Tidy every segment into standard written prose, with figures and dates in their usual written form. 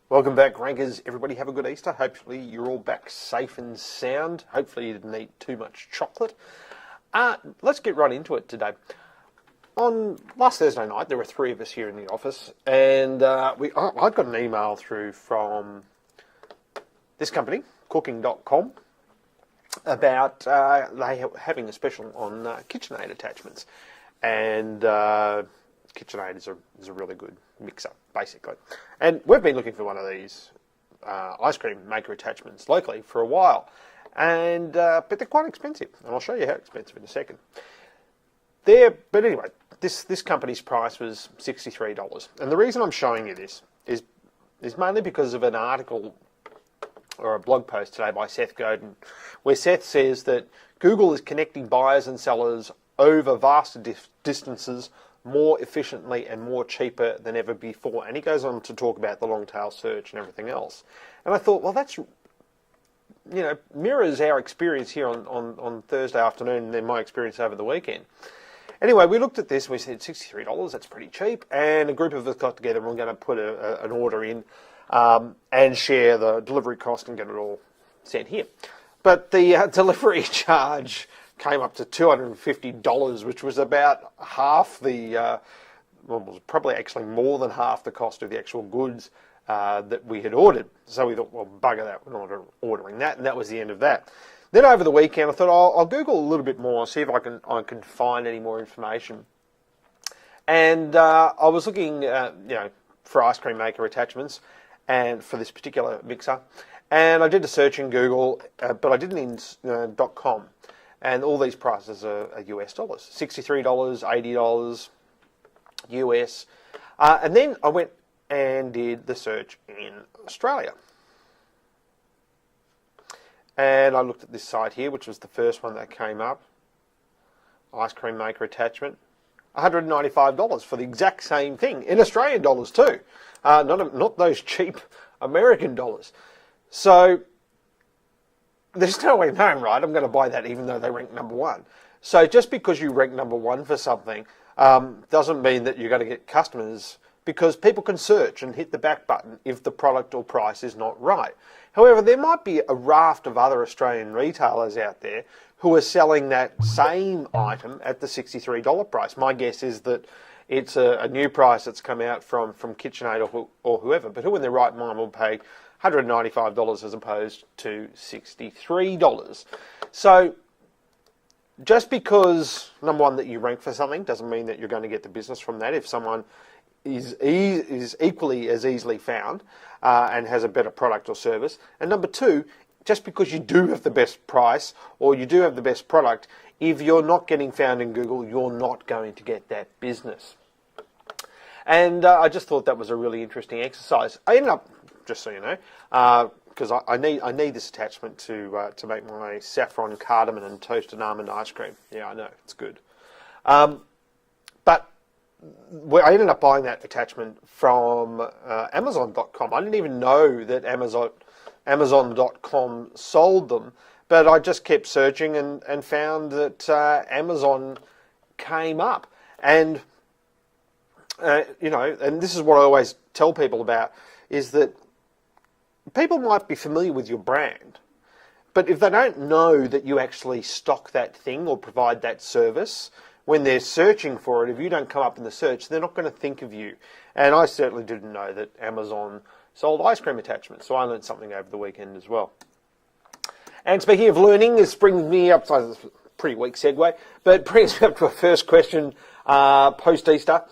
Welcome back, Rankers. Everybody have a good Easter. Hopefully you're all back safe and sound. Hopefully you didn't eat too much chocolate. Let's get right into it today. On last Thursday night, there were three of us here in the office, and I got an email through from this company, Cooking.com, about they having a special on KitchenAid attachments. And KitchenAid is a really good mixer, basically. And we've been looking for one of these ice cream maker attachments locally for a while. And but they're quite expensive, and I'll show you how expensive in a second. But anyway, this company's price was $63. And the reason I'm showing you this is mainly because of an article or a blog post today by Seth Godin, where Seth says that Google is connecting buyers and sellers over vast distances more efficiently and more cheaper than ever before. And he goes on to talk about the long tail search and everything else. And I thought, well, that's, mirrors our experience here on Thursday afternoon and then my experience over the weekend. Anyway, we looked at this and we said, $63, that's pretty cheap. And a group of us got together and we're going to put an order in and share the delivery cost and get it all sent here. But the delivery charge came up to $250, which was about half the, was probably actually more than half the cost of the actual goods that we had ordered. So we thought, well, bugger that, we're not ordering that, and that was the end of that. Then over the weekend, I thought, I'll Google a little bit more, see if I can find any more information. And I was looking, for ice cream maker attachments, and for this particular mixer, and I did a search in Google, but I didn't in .com. And all these prices are US dollars, $63, $80 US. And then I went and did the search in Australia. And I looked at this site here, which was the first one that came up. Ice cream maker attachment. $195 for the exact same thing, in Australian dollars too. Not those cheap American dollars. So there's no way knowing, right? I'm going to buy that even though they rank number one. So just because you rank number one for something doesn't mean that you're going to get customers, because people can search and hit the back button if the product or price is not right. However, there might be a raft of other Australian retailers out there who are selling that same item at the $63 price. My guess is that it's a new price that's come out from KitchenAid or whoever, but who in their right mind will pay $195 as opposed to $63. So just because, number one, that you rank for something doesn't mean that you're going to get the business from that. If someone is equally as easily found and has a better product or service. And number two, just because you do have the best price or you do have the best product, if you're not getting found in Google, you're not going to get that business. And I just thought that was a really interesting exercise. I ended up, just so you know, because I need this attachment to make my saffron, cardamom, and toasted almond ice cream. Yeah, I know, it's good. But I ended up buying that attachment from Amazon.com. I didn't even know that Amazon.com sold them, but I just kept searching and found that Amazon came up. And, and this is what I always tell people about, is that people might be familiar with your brand, but if they don't know that you actually stock that thing or provide that service, when they're searching for it, if you don't come up in the search, they're not going to think of you. And I certainly didn't know that Amazon sold ice cream attachments, so I learned something over the weekend as well. And speaking of learning, this brings me up, so it's a pretty weak segue, but brings me up to a first question post-Easter.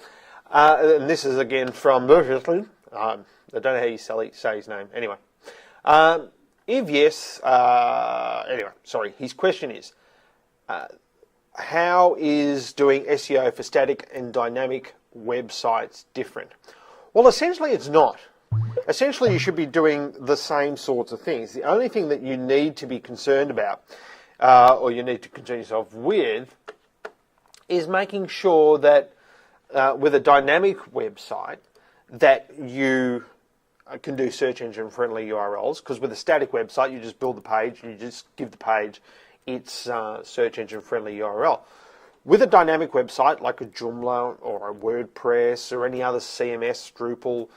And this is again from Berkeley. I don't know how you say his name. Anyway. If yes, his question is, how is doing SEO for static and dynamic websites different? Well, essentially it's not. Essentially you should be doing the same sorts of things. The only thing that you need to be concerned about, or you need to concern yourself with, is making sure that with a dynamic website that you can do search engine friendly URLs, because with a static website you just build the page and you just give the page its search engine friendly URL. With a dynamic website like a Joomla or a WordPress or any other CMS, Drupal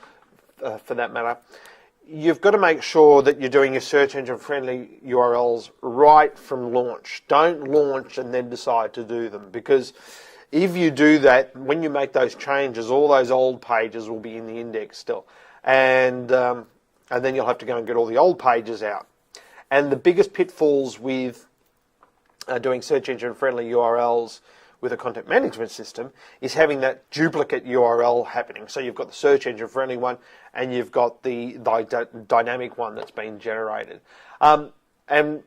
for that matter, you've got to make sure that you're doing your search engine friendly URLs right from launch. Don't launch and then decide to do them, because if you do that, when you make those changes, all those old pages will be in the index still, and then you'll have to go and get all the old pages out. And the biggest pitfalls with doing search engine friendly URLs with a content management system is having that duplicate URL happening. So you've got the search engine friendly one and you've got the dynamic one that's been generated. And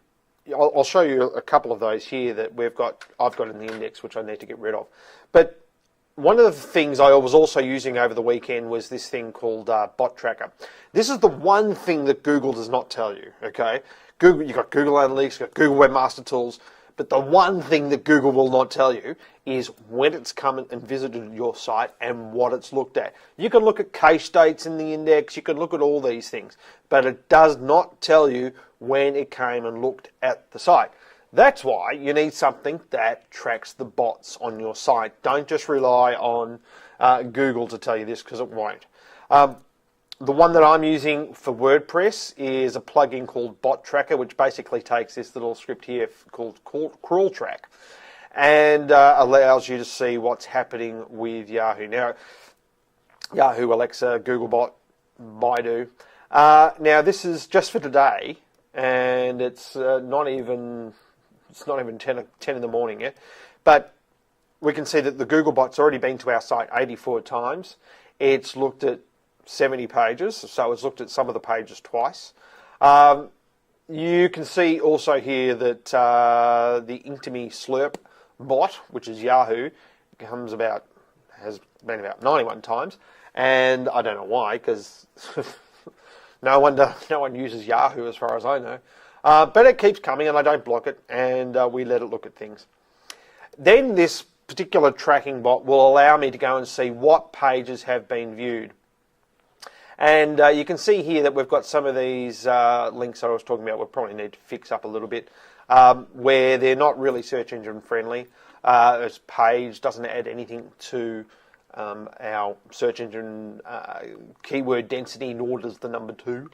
I'll show you a couple of those here that I've got in the index, which I need to get rid of. But one of the things I was also using over the weekend was this thing called Bot Tracker. This is the one thing that Google does not tell you, okay? You've got Google Analytics, you've got Google Webmaster Tools, but the one thing that Google will not tell you is when it's come and visited your site and what it's looked at. You can look at case dates in the index, you can look at all these things, but it does not tell you when it came and looked at the site. That's why you need something that tracks the bots on your site. Don't just rely on Google to tell you this, because it won't. The one that I'm using for WordPress is a plugin called Bot Tracker, which basically takes this little script here called Crawl Track and allows you to see what's happening with Yahoo. Now, Yahoo, Alexa, Googlebot, Baidu. Now, this is just for today, and it's not even 10 in the morning yet, but we can see that the Googlebot's already been to our site 84 times. It's looked at 70 pages, so it's looked at some of the pages twice. You can see also here that the Intimi Slurp bot, which is Yahoo, has been about 91 times, and I don't know why, because no one uses Yahoo as far as I know. But it keeps coming, and I don't block it, and we let it look at things. Then this particular tracking bot will allow me to go and see what pages have been viewed. And you can see here that we've got some of these links that I was talking about. We'll probably need to fix up a little bit, where they're not really search engine friendly. This page doesn't add anything to our search engine keyword density, nor does the number 2.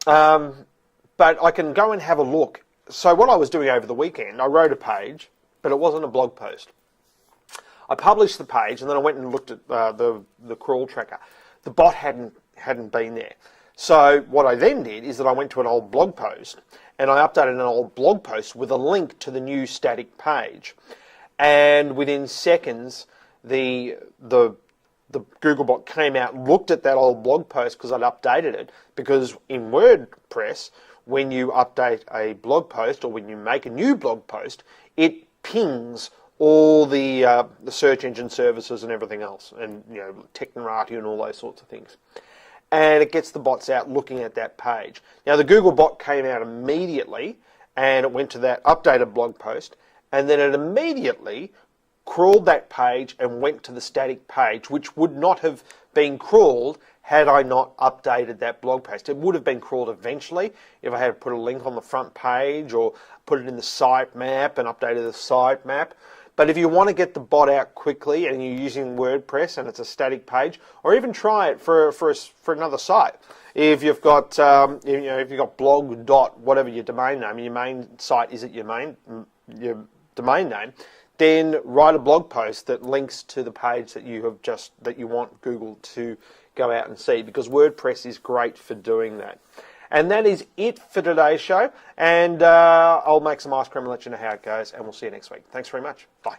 But I can go and have a look. So what I was doing over the weekend, I wrote a page, but it wasn't a blog post. I published the page, and then I went and looked at the crawl tracker. The bot hadn't been there. So what I then did is that I went to an old blog post, and I updated an old blog post with a link to the new static page. And within seconds, the Googlebot came out and looked at that old blog post because I'd updated it. Because in WordPress, when you update a blog post or when you make a new blog post, it pings all the search engine services and everything else, and Technorati and all those sorts of things. And it gets the bots out looking at that page. Now the Googlebot came out immediately, and it went to that updated blog post, and then it immediately crawled that page and went to the static page, which would not have been crawled had I not updated that blog post. It would have been crawled eventually if I had put a link on the front page or put it in the sitemap and updated the sitemap. But if you want to get the bot out quickly and you're using WordPress and it's a static page, or even try it for another site. If you've got if you've got blog dot whatever your domain name, your main site is your domain name, then write a blog post that links to the page that you want Google to go out and see, because WordPress is great for doing that. And that is it for today's show. And I'll make some ice cream and let you know how it goes. And we'll see you next week. Thanks very much. Bye.